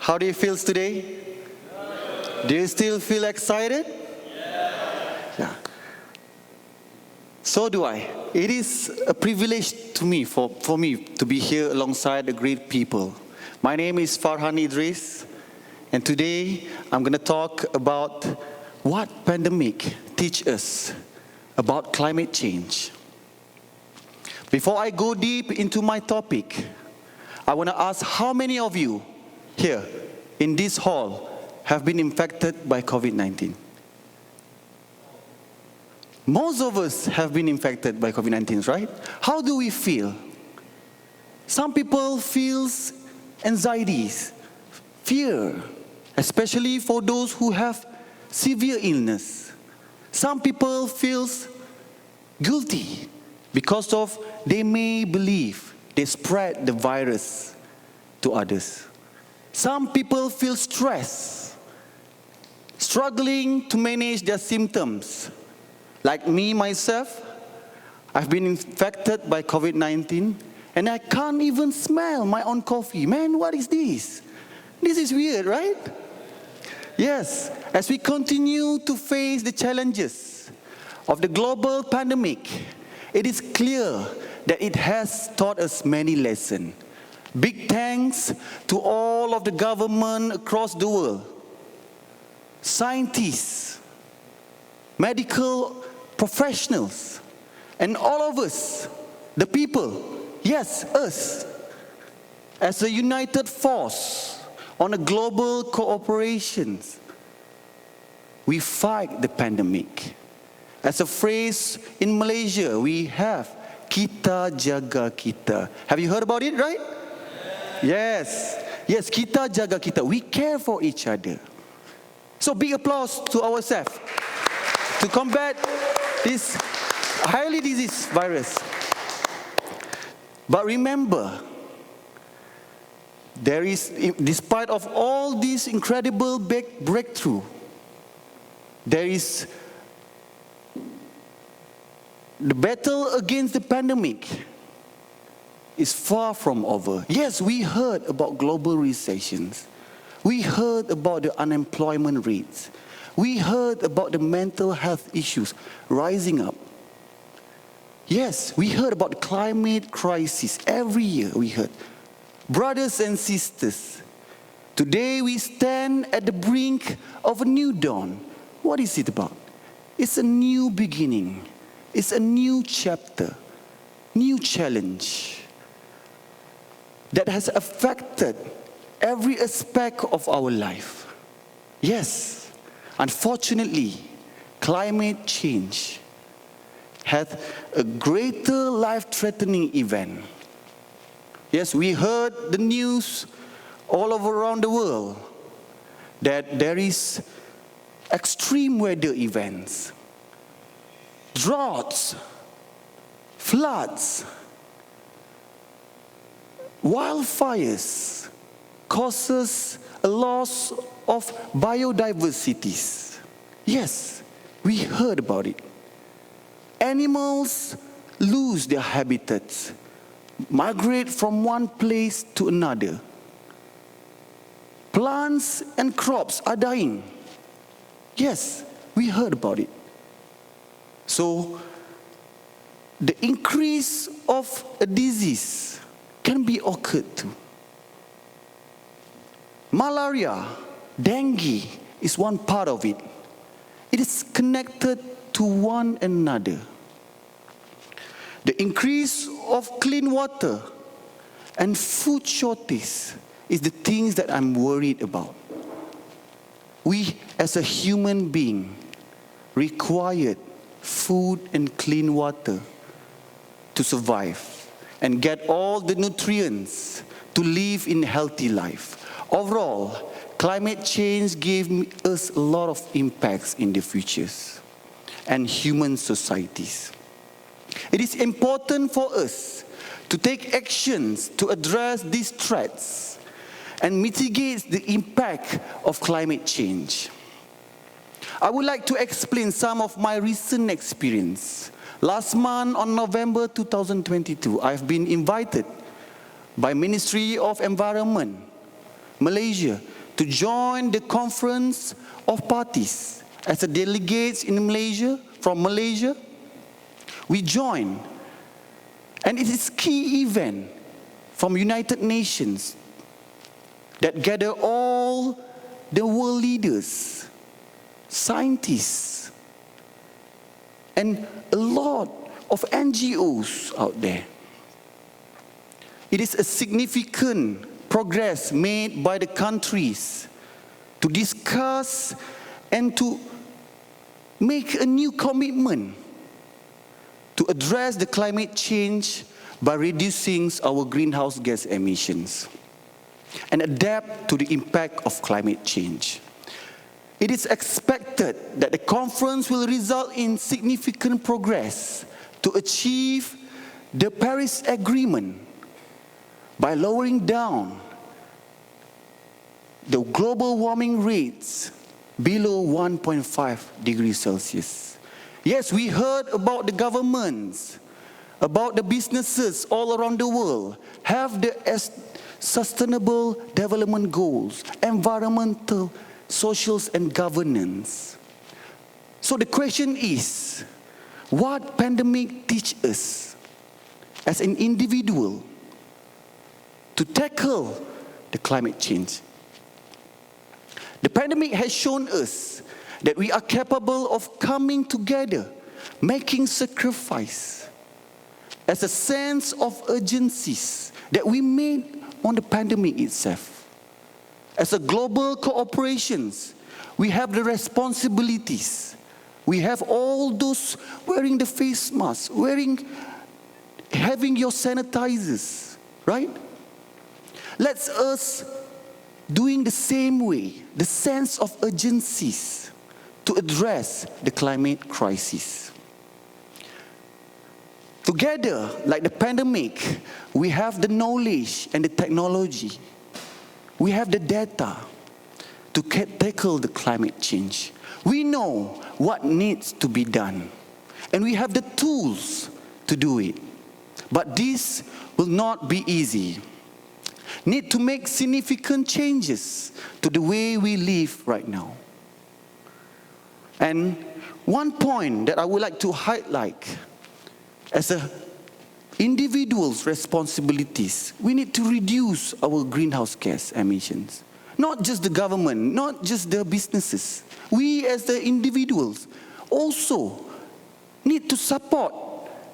How do you feel today? Do you still feel excited? Yeah. So do I. It is a privilege to me, for me, to be here alongside the great people. My name is Farhan Idris, and today I'm going to talk about what pandemic teach us about climate change. Before I go deep into my topic, I want to ask how many of you here in this hall have been infected by COVID-19? Most of us have been infected by COVID-19, right? How do we feel? Some people feel anxieties, fear, especially for those who have severe illness. Some people feel guilty because of they may believe they spread the virus to others. Some people feel stress, struggling to manage their symptoms. Like me, myself, I've been infected by COVID-19 and I can't even smell my own coffee. Man, what is this? This is weird, right? Yes, as we continue to face the challenges of the global pandemic, it is clear that it has taught us many lessons. Big thanks to all of the government across the world, scientists, medical professionals, and all of us, the people, yes, us, as a united force on a global cooperation, we fight the pandemic. As a phrase in Malaysia, we have kita jaga kita. Have you heard about it, right? Yes, kita jaga kita. We care for each other. So big applause to ourselves to combat this highly diseased virus. But remember, there is, despite of all this incredible breakthrough, there is the battle against the pandemic is far from over. Yes, we heard about global recessions. We heard about the unemployment rates. We heard about the mental health issues rising up. Yes, we heard about the climate crisis. Every year we heard. Brothers and sisters, today we stand at the brink of a new dawn. What is it about? It's a new beginning. It's a new chapter, new challenge that has affected every aspect of our life. Yes, unfortunately, climate change had a greater life-threatening event. Yes, we heard the news all over around the world that there is extreme weather events, droughts, floods, wildfires causes a loss of biodiversities. Yes, we heard about it. Animals lose their habitats, migrate from one place to another. Plants and crops are dying. Yes, we heard about it. So, the increase of a disease can be occurred too. Malaria, dengue is one part of it. It is connected to one another. The increase of clean water and food shortage is the things that I'm worried about. We as a human being required food and clean water to survive and get all the nutrients to live in a healthy life. Overall, climate change gave us a lot of impacts in the futures and human societies. It is important for us to take actions to address these threats and mitigate the impact of climate change. I would like to explain some of my recent experience. Last month on November 2022, I've been invited by Ministry of Environment, Malaysia, to join the Conference of Parties. As a delegates in Malaysia, from Malaysia, we join. And it is a key event from United Nations that gather all the world leaders, scientists, and a lot of NGOs out there. It is a significant progress made by the countries to discuss and to make a new commitment to address the climate change by reducing our greenhouse gas emissions and adapt to the impact of climate change. It is expected that the conference will result in significant progress to achieve the Paris Agreement by lowering down the global warming rates below 1.5 degrees Celsius. Yes, we heard about the governments, about the businesses all around the world have the sustainable development goals, environmental, social, and governance. So the question is, what pandemic teach us as an individual to tackle the climate change? The pandemic has shown us that we are capable of coming together, making sacrifice, as a sense of urgencies that we made on the pandemic itself. As a global cooperations, we have the responsibilities. We have all those wearing the face mask, having your sanitizers, right? Let's us doing the same way, the sense of urgencies to address the climate crisis. Together, like the pandemic, we have the knowledge and the technology. We have the data to tackle the climate change. We know what needs to be done, and we have the tools to do it. But this will not be easy. Need to make significant changes to the way we live right now. And one point that I would like to highlight as a individual's responsibilities, we need to reduce our greenhouse gas emissions. Not just the government, not just the businesses. We as the individuals also need to support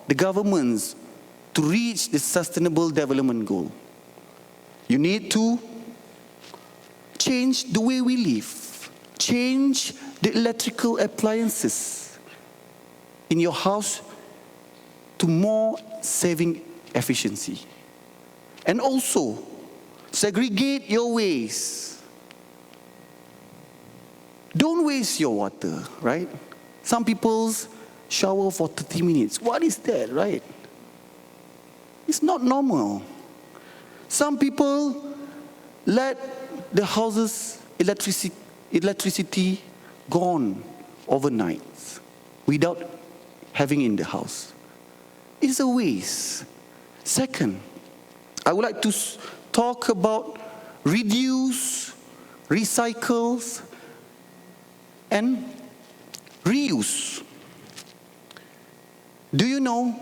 the governments to reach the sustainable development goal. You need to change the way we live, change the electrical appliances in your house to more saving efficiency. And also, segregate your waste. Don't waste your water, right? Some people shower for 30 minutes. What is that, right? It's not normal. Some people let the house's electricity gone overnight without having in the house. It's a waste. Second, I would like to talk about reduce, recycles, and reuse. Do you know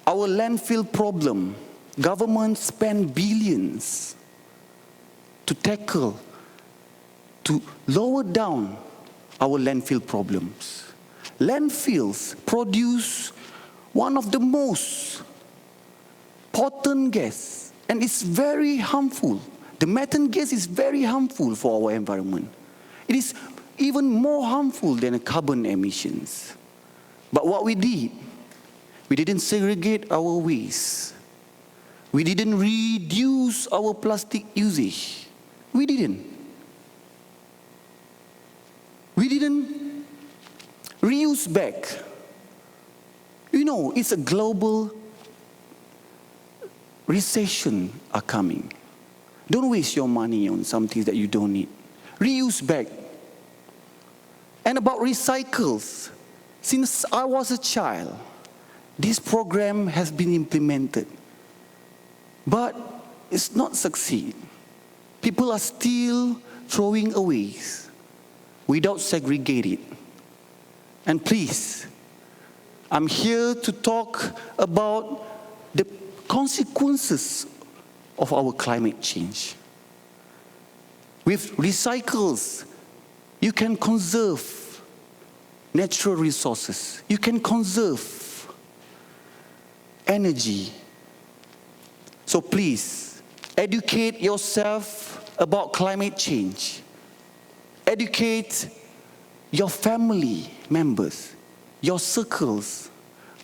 our landfill problem? Governments spend billions to tackle, to lower down our landfill problems. Landfills produce one of the most potent gas, and it's very harmful. The methane gas is very harmful for our environment. It is even more harmful than carbon emissions. But what we didn't segregate our waste. We didn't reduce our plastic usage. We didn't reuse back. You know, it's a global recession are coming. Don't waste your money on something that you don't need. Reuse back. And about recycles, since I was a child, this program has been implemented. But it's not succeed. people are still throwing away without segregating it. And please, I'm here to talk about the consequences of our climate change. With recycles, you can conserve natural resources. You can conserve energy. So please, educate yourself about climate change. Educate your family members, your circles,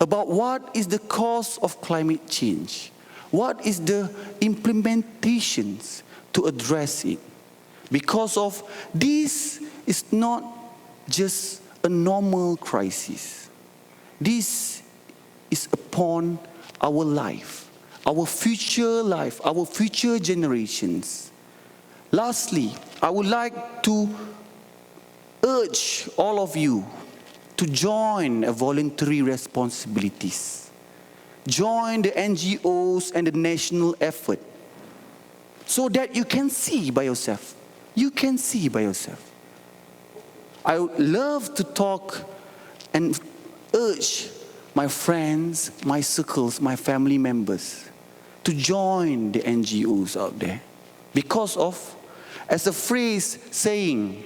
about what is the cause of climate change. What is the implementations to address it? Because of this is not just a normal crisis. This is upon our life, our future generations. Lastly, I would like to urge all of you to join voluntary responsibilities. Join the NGOs and the national effort so that you can see by yourself. You can see by yourself. I would love to talk and urge my friends, my circles, my family members to join the NGOs out there. Because of, as a phrase saying,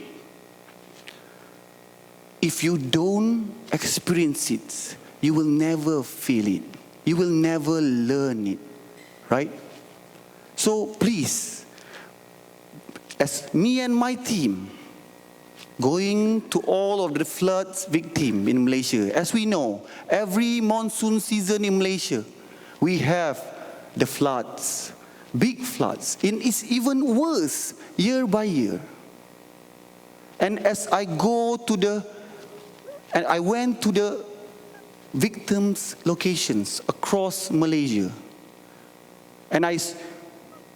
if you don't experience it, you will never feel it. You will never learn it, right? So please, as me and my team, going to all of the floods victims in Malaysia. As we know, every monsoon season in Malaysia, we have the floods, big floods. And it's even worse year by year. And as I went to the victims' locations across Malaysia, and I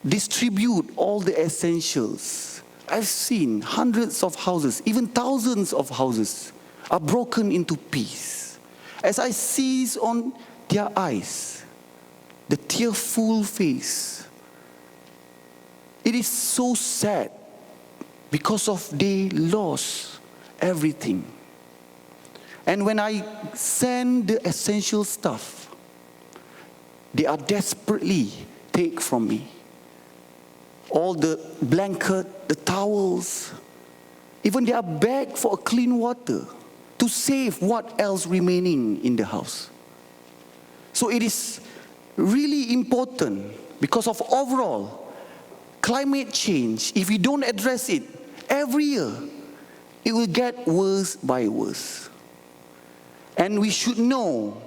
distribute all the essentials. I've seen hundreds of houses, even thousands of houses are broken into pieces. As I see on their eyes, the tearful face, it is so sad because of they lost everything. And when I send the essential stuff, they are desperately take from me. All the blanket, the towels, even they are begged for clean water to save what else remaining in the house. So it is really important because of overall climate change. If we don't address it every year, it will get worse by worse. And we should know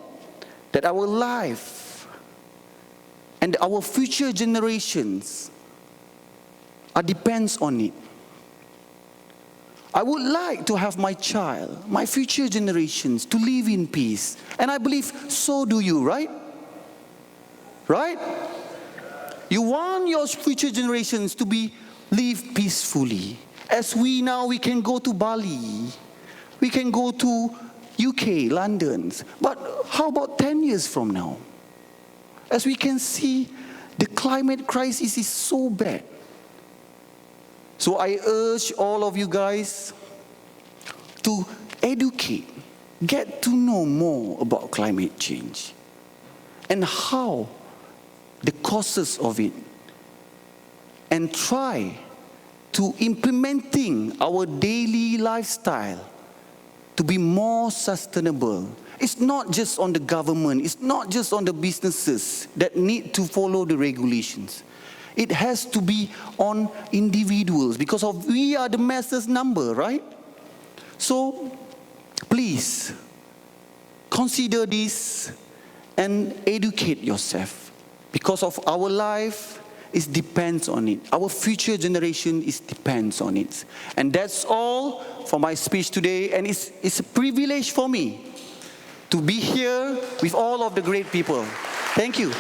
that our life and our future generations depends on it. I would like to have my child, my future generations, to live in peace. And I believe so do you, right? Right? You want your future generations to live peacefully. As we can go to Bali, we can go to UK, London. But how about 10 years from now? As we can see, the climate crisis is so bad. So I urge all of you guys to educate, get to know more about climate change and how the causes of it, and try to implementing our daily lifestyle to be more sustainable. It's not just on the government, it's not just on the businesses that need to follow the regulations. It has to be on individuals because we are the masses number, right? So please consider this and educate yourself because of our life depends on it. Our future generation depends on it. And that's all for my speech today. And it's a privilege for me to be here with all of the great people. Thank you.